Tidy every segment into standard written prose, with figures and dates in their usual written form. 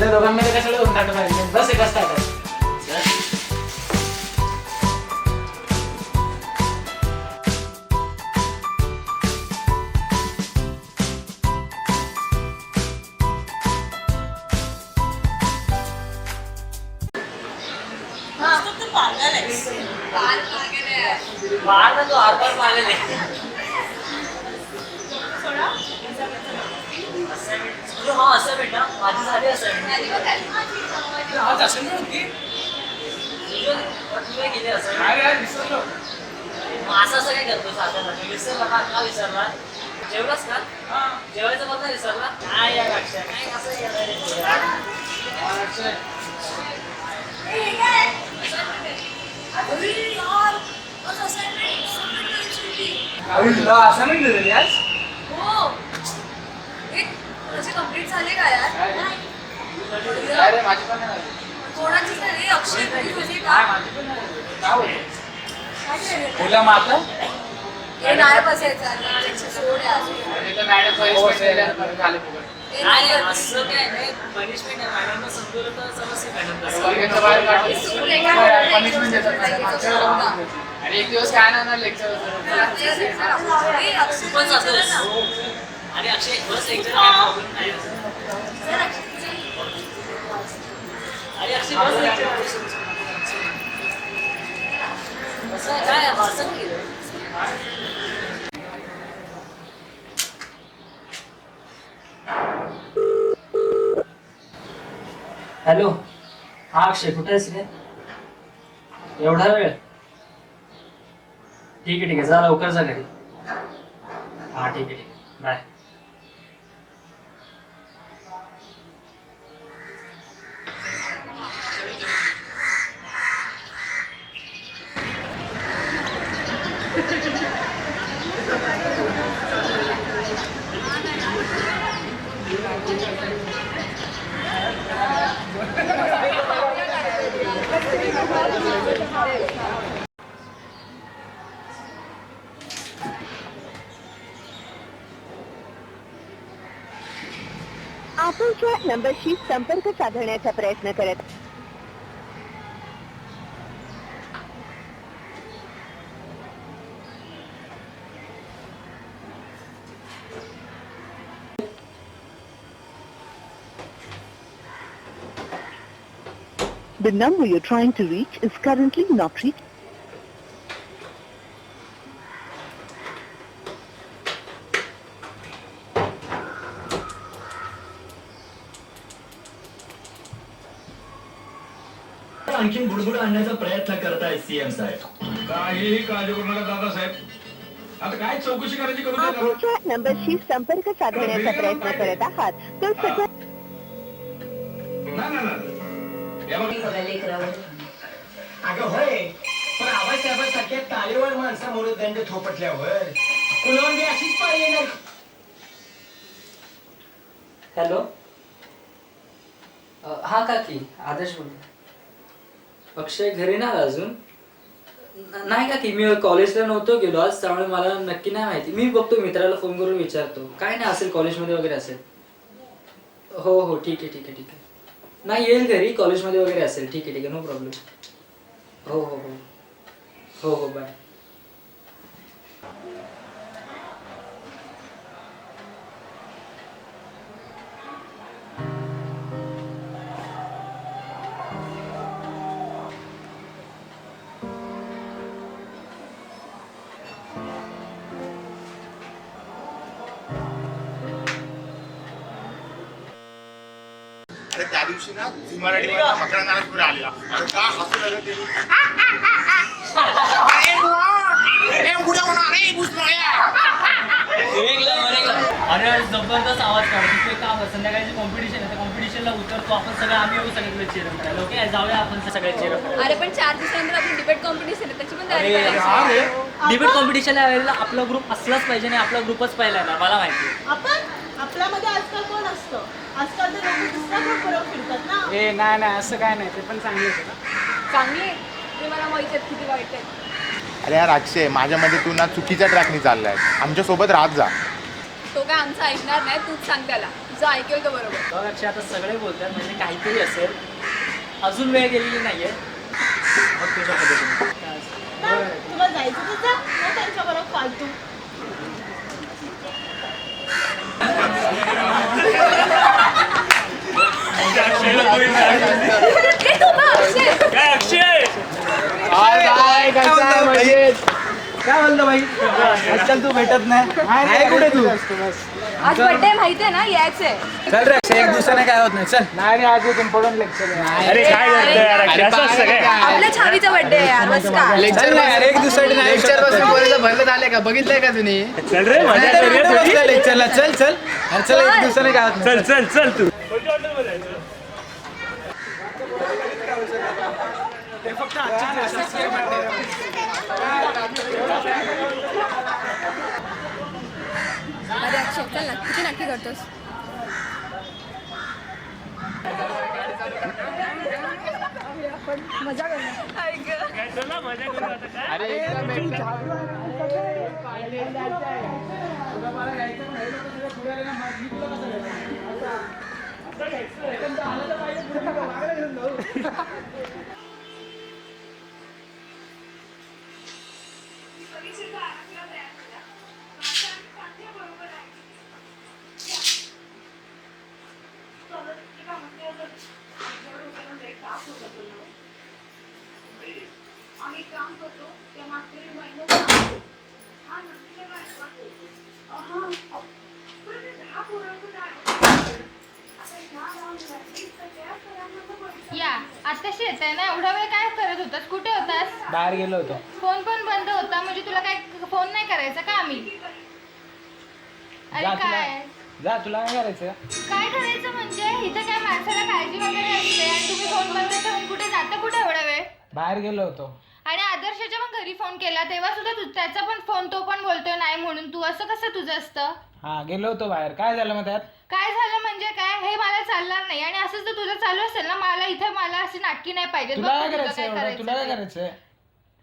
तुझ्या दोघांमध्ये कशाला दोन काढून पाहिजे बस एक असतात तो आरपार पागल आहे हा असं बेटा माझी झाली असं गेले असं असं काय करतो साधा विसरला का विसरला जेवलास का जेवायचं बघ ना विसरला काय या लक्ष काय असं असाइनमेंट दिलेली आज हो कंप्लीट झाले का यार अरे माझी पण नाही कोणाची झाली अक्षय तुझी का तुला मारलं हे नाही बसायचं सोड यार मॅडम पनिशमेंट खाली नाही असं काय नाही पनिशमेंट आहे मॅडमला समजवलं तर समस्या पनिशमेंट देतात आणि एक दिवस काय ना लेक्चर पण आणि अक्षय बस एक अरे अक्षय बस असं काय असं केलं हॅलो हा अक्षय कुठे आहेस रे एवढा वेळ ठीक आहे जा लवकर जा घरी हा ठीक आहे बाय आपण ज्या नंबरशी संपर्क साधण्याचा प्रयत्न करत The number you're trying to reach is currently not reached. आणखी बुडबुड आणण्याचा प्रयत्न करताय सीएम साहेब. काहीही काळजी करू नका दादासाहेब आता काय चौकशी करायची करू आपण ज्या नंबरशी संपर्क साधण्याचा प्रयत्न करत आहात तो सध्या अगं होय पण आबासाहेबांसारख्या तालेवर माणसामुळे दंड थोपटल्यावर कुणावर बी अशीच पाळी येणार. हॅलो हा काकी आदेश बोलतो अक्षय घरी नाही आला अजून नाही काकी मी कॉलेजला नव्हतो गेलो आज त्यामुळे मला नक्की नाही माहिती मी बघतो मित्राला फोन करून विचारतो काय नाही असेल कॉलेजमध्ये वगैरे असेल हो हो ठीक आहे ठीक आहे ठीक आहे नाही येईल घरी कॉलेजमध्ये वगैरे असेल ठीक आहे नो प्रॉब्लेम हो हो हो हो हो बाय त्या दिवशी ना झी मराठी मकरा नारायणपूर आलेला अरे का हसू लागलं ते अरे जबरदस्त आवाज काढतो ते काम संध्याकाळची कॉम्पिटिशन आहे त्या कॉम्पिटिशनला उतरतो आपण सगळं आम्ही येऊ सगळीकडे चेअर करायला ओके जाऊया आपण सगळे चेअर अरे पण 4 दिवसानंतर आपण डिबेट कॉम्पिटिशन आहे त्याची पण तयारी करायची डिबेट कॉम्पिटिशनला वेळेला आपला ग्रुप असलाच पाहिजे आणि आपला ग्रुपच पहिला ना मला माहिती आपण आपल्यामध्ये आजकाल कोण असतं आजकाल ते लोक दुसरा ग्रुप बरोबर फिरतात ना ए नाही नाही असं काय नाही ते पण चांगले होते चांगली ते मला माहिती आहे किती वाईट आहे अरे यार अक्षय माझ्यामध्ये तू ना चुकीच्या ट्रॅकनी चाललाय आमच्या सोबत राहत जा तो काय आमचं ऐकणार नाही तूच सांग त्याला जा ऐकेल का बरोबर. बघ अक्षय, आता सगळे बोलतात म्हणजे काहीतरी असेल. अजून वेळ गेलेली नाहीये. मग तुझ्या पद्धतीने काय असेल. तर तुला जायचं तर जा, मग त्यांच्याबरोबर फालतू. ए, तू बघ, अक्षय. काय बोलतो भाई आजकाल तू भेटत नाही कुठे तू आज बर्थडे माहितीये ना, यायचंय. चल रे एक दिवसाने काय होत नाही चल नाही आज एक इम्पॉर्टंट लेक्चर अरे काय करतोय आपल्या छावीचा बर्थडे आहे यार, बस का. लेक्चर नाही एक दिवसासाठी नाही लेक्चर बसून कॉलेजला भरलं झाले का बघितलंय का तुम्ही चल रे मजा करूया लेक्चरला चल चल अरे चल एक दिवसाने काय होत नाही चल चल तू अरे अक्षय चल ना, किती नक्की करतोस. मजा या आताशी येत आहे ना, एवढा वेळ काय करत होतास, कुठे होतास. बाहेर गेलो होतो फोन पण बंद होता, म्हणजे तुला काय फोन नाही करायचा का आम्ही. अरे काय जा तुला काय करायचं काय करायचं म्हणजे इथे काय माणसाला काळजी वगैरे असते आणि तुम्ही फोन बंद ठेवून कुठे जाता, कुठे एवढा वेळ. बाहेर गेलो होतो आणि आदर्शाच्या पण घरी फोन केला तेव्हा सुद्धा त्याचा पण फोन तो पण बोलतोय नाही म्हणून. तू असं कसं तुझं असतं. हा गेलो होतो बाहेर काय झालं मग त्यात काय झालं म्हणजे काय, हे मला चालणार नाही. आणि असंच जर तुझं चालू असेल ना, मला इथे मला अशी नाटकी नाही पाहिजे. तुला काय करायचं एवढं तुला काय करायचंय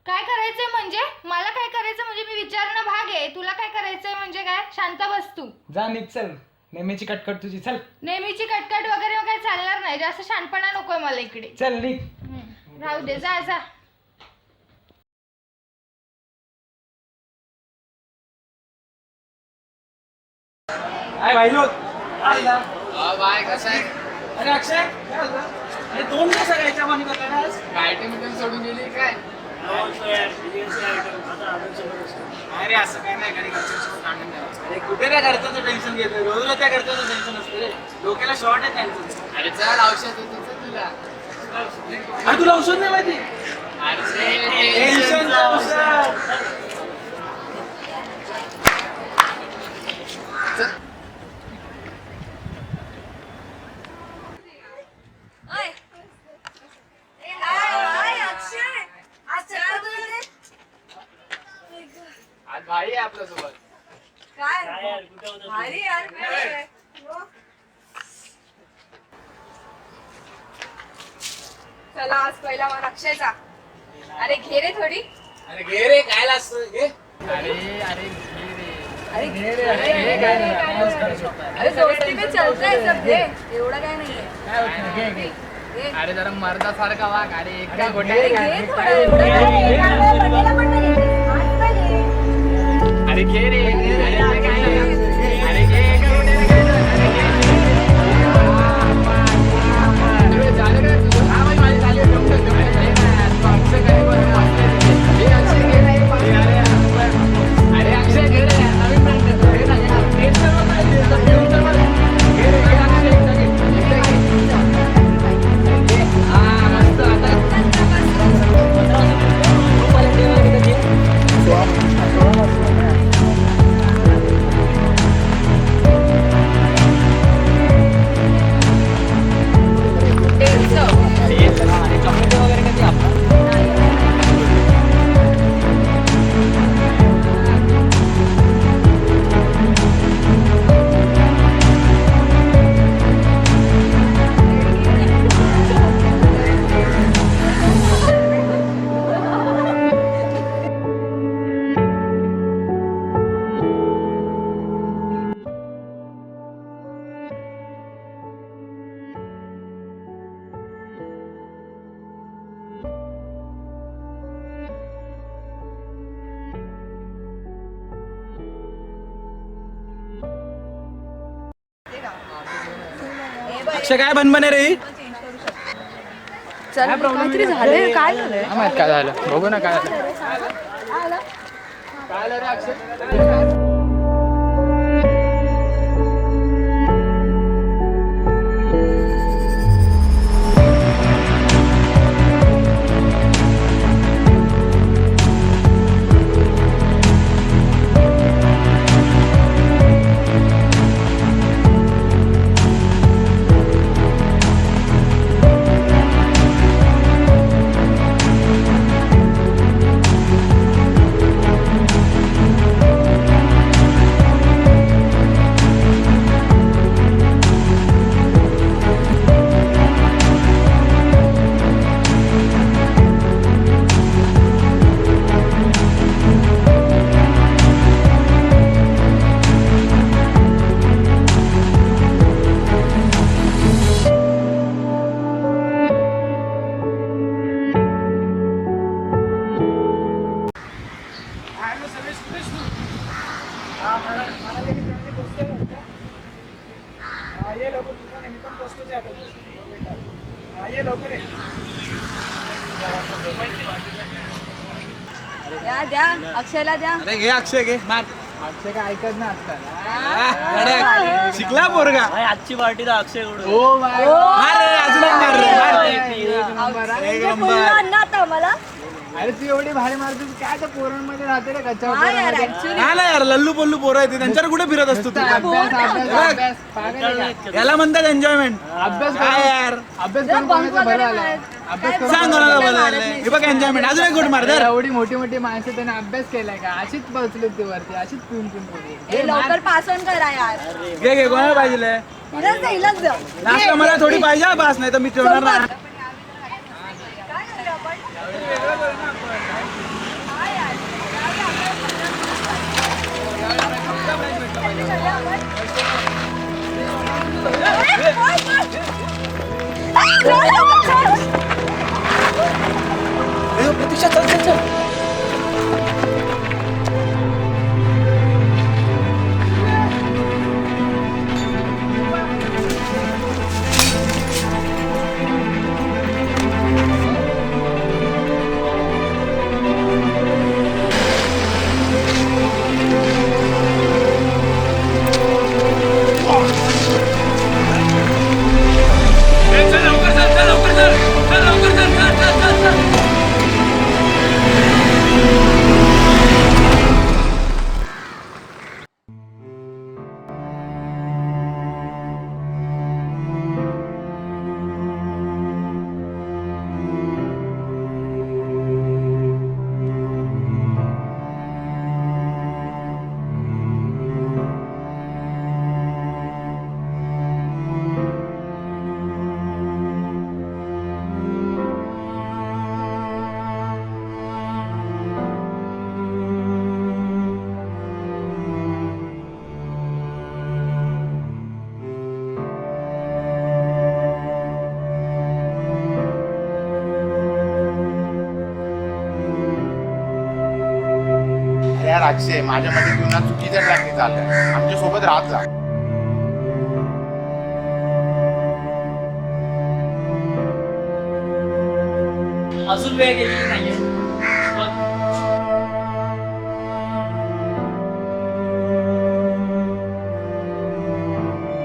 काय करायचंय म्हणजे मला काय करायचं म्हणजे मी विचारणं भाग आहे. तुला काय करायचंय म्हणजे काय, शांत बस तू. जा निघ चल नेहमीची कटकट तुझी चल नेहमीची कटकट वगैरे काय चालणार नाही. जास्त शहाणपणा नकोय मला इकडे. चल निघ राहू दे, जा जा. भाई लोक बाय कसं आहे अरे अक्षय अरे 2 दिवस सगळ्याच्या मानी करता आज आयटम सोडून गेली काय अरे असं काय नाही गाडी अरे कुठे काय घरचं टेन्शन घेतोय रोज त्या घरचं टेन्शन असते रे डोक्याला शॉर्ट आहे त्यांचं अरे चल औषध देतो तुला अरे तुला औषध नाही माहिती अरे टेन्शन औषध आज भाई आहे आपल्या सोबत चला आज पहिला मान अक्षयचा. अरे घे रे थोडी. अरे घे रे काय लागतं घे अरे अरे अरे घे रे. अरे दोस्ती में चलता है सब, घे. एवढं काय नाहीये. काय घे घे. अरे जरा मर्दासारखा वाग अरे एकटा अरे घे थोडं, एवढं काय नाहीये. अरे घे रे अरे काय अरे घे अक्षय काय बनबने रे चल काहीतरी झालंय काय झालंय काय झालं बघू ना काय झालं द्या अक्षयला द्या अरे घे अक्षय घे मार अक्षय काय ऐकत ना आजकाल शिकला पोरगा आजची पार्टी अक्षय अरे तू एवढी भारी मारतो काय त्या पोरांमध्ये राहते रे कच्चा यार लल्लू पल्लू पोरं आहे त्यांच्यावर कुठे फिरत असतो तू याला म्हणतात एन्जॉयमेंट अभ्यास काय यार अभ्यास सांग कोणाला बोलायला हे बघ एन्जॉयमेंट अजून एक गुड मार एवढी मोठी मोठी माणसं त्याने अभ्यास केलाय का अशीच पोहोचलो ते वरती अशीच पिऊन पिऊन लवकर पास ऑन करा यार घे घे कोणाला पाहिजे लास्ट मला थोडी पाहिजे पास नाही तर मी ठेवणार ना प्रतीक्षा चल चल चल यार अक्षय माझ्या मध्ये जीवनात चुकीच्या ट्रॅकने चाललंय आमच्या सोबत राहत जा अजून वेळ गेलेली नाहीये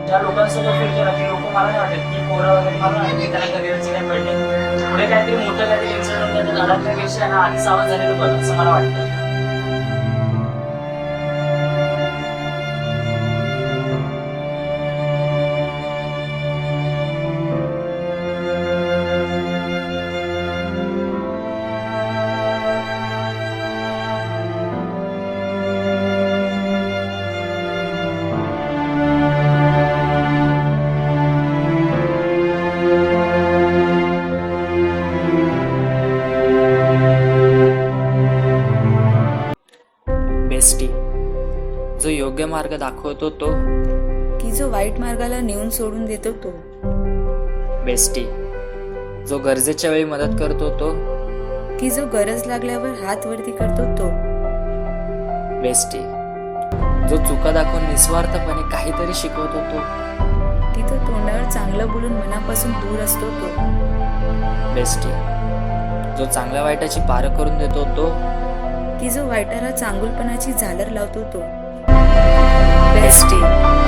ज्या लोकांसोबत फिरतो ना ते लोक मला नाही वाटत की पोरं वगैरे मला नाही त्याला करिअरची काय मिळते पुढे काहीतरी मोठं काहीतरी इन्सिडेंट त्याच्या अडकण्यापेक्षा ना आधी सावध झालेलं बरं असं मला वाटतं बेस्टी जो योग्य मार्ग दाखवतो तो की जो वाईट मार्गाला नेऊन सोडून देतो तो बेस्टी जो गरजेच्या वेळी मदत करतो तो की जो गरज लागल्यावर हात वरती करतो तो बेस्टी जो चुका दाखवून निस्वार्थपणे काहीतरी शिकवतो तो की तो तोंडावर चांगलं बोलून मनापासून दूर असतो तो. बेस्टी, जो चांगल्या वाईटाची पारख करून देतो तो. की जो वाईटाला चांगुलपणाची झालर लावतो तो. बेस्टी.